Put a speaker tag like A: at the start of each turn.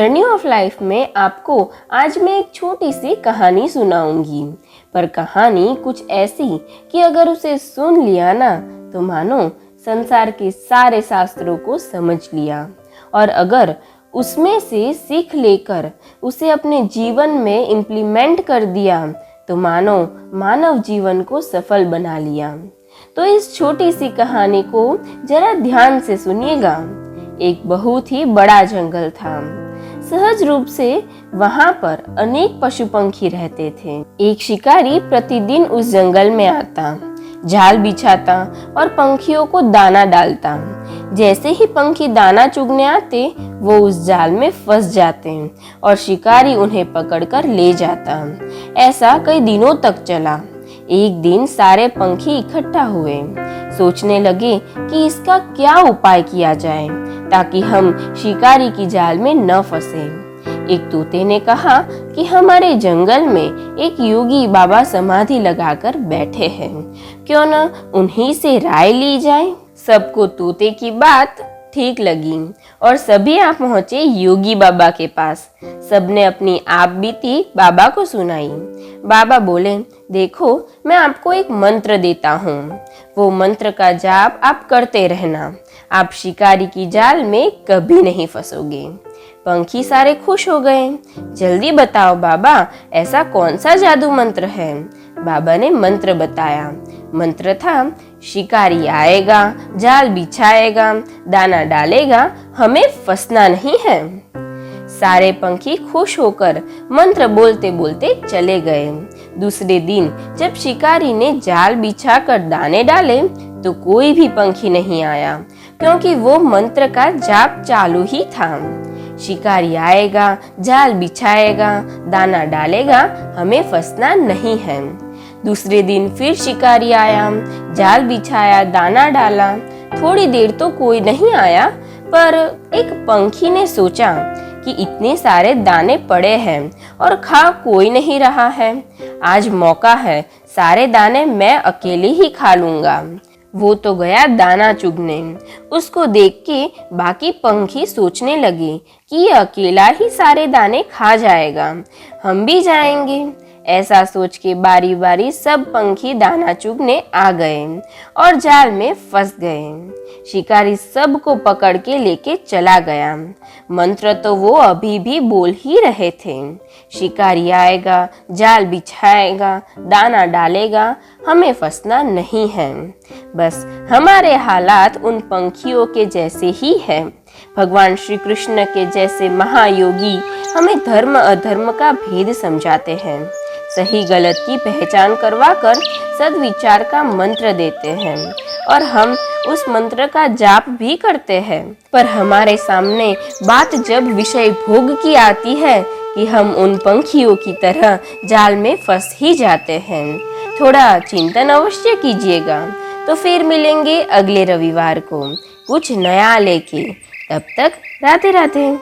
A: Journey of life में आपको आज मैं एक छोटी सी कहानी सुनाऊंगी, पर कहानी कुछ ऐसी कि अगर उसे सुन लिया ना तो मानो संसार के सारे शास्त्रों को समझ लिया, और अगर उसमें से सीख लेकर उसे अपने जीवन में इम्प्लीमेंट कर दिया तो मानो मानव जीवन को सफल बना लिया। तो इस छोटी सी कहानी को जरा ध्यान से सुनिएगा। एक बहुत ही बड़ा जंगल था। सहज रूप से वहां पर अनेक पशु पंखी रहते थे। एक शिकारी प्रतिदिन उस जंगल में आता, जाल बिछाता और पंखियों को दाना डालता। जैसे ही पंखी दाना चुगने आते वो उस जाल में फंस जाते और शिकारी उन्हें पकड़कर ले जाता। ऐसा कई दिनों तक चला। एक दिन सारे पंखी इकट्ठा हुए, सोचने लगे कि इसका क्या उपाय किया जाए ताकि हम शिकारी की जाल में न फंसे। एक तोते ने कहा कि हमारे जंगल में एक योगी बाबा समाधि लगाकर बैठे हैं, क्यों न उन्हीं से राय ली जाए। सबको तोते की बात ठीक लगी और सभी आ पहुंचे योगी बाबा के पास। सबने अपनी आप बीती बाबा को सुनाई। बाबा बोले, देखो मैं आपको एक मंत्र देता हूँ, वो मंत्र का जाप आप करते रहना, आप शिकारी की जाल में कभी नहीं फंसोगे। पंखी सारे खुश हो गए। जल्दी बताओ बाबा, ऐसा कौन सा जादू मंत्र है? बाबा ने मंत्र बताया। मंत्र था, शिकारी आएगा, जाल बिछाएगा, दाना डालेगा, हमें फंसना नहीं है। सारे पंखी खुश होकर मंत्र बोलते बोलते चले गए। दूसरे दिन जब शिकारी ने जाल बिछाकर दाने डाले तो कोई भी पंखी नहीं आया, क्योंकि वो मंत्र का जाप चालू ही था। शिकारी आएगा, जाल बिछाएगा, दाना डालेगा, हमें फंसना नहीं है। दूसरे दिन फिर शिकारी आया, जाल बिछाया, दाना डाला। थोड़ी देर तो कोई नहीं आया, पर एक पंखी ने सोचा कि इतने सारे दाने पड़े हैं और खा कोई नहीं रहा है, आज मौका है, सारे दाने मैं अकेले ही खा लूंगा। वो तो गया दाना चुगने। उसको देख के बाकी पंखी सोचने लगे कि ये अकेला ही सारे दाने खा जाएगा, हम भी जाएंगे। ऐसा सोच के बारी बारी सब पंखी दाना चुगने आ गए और जाल में फंस गए। शिकारी सबको पकड़ के लेके चला गया। मंत्र तो वो अभी भी बोल ही रहे थे, शिकारी आएगा, जाल बिछाएगा, दाना डालेगा, हमें फंसना नहीं है। बस हमारे हालात उन पंखियों के जैसे ही है। भगवान श्री कृष्ण के जैसे महायोगी हमें धर्म अधर्म का भेद समझाते हैं, सही गलत की पहचान करवाकर सद्विचार का मंत्र देते हैं और हम उस मंत्र का जाप भी करते हैं। पर हमारे सामने बात जब विषय भोग की आती है कि हम उन पंखियों की तरह जाल में फंस ही जाते हैं। थोड़ा चिंतन अवश्य कीजिएगा। तो फिर मिलेंगे अगले रविवार को कुछ नया लेके। तब तक राधे राधे।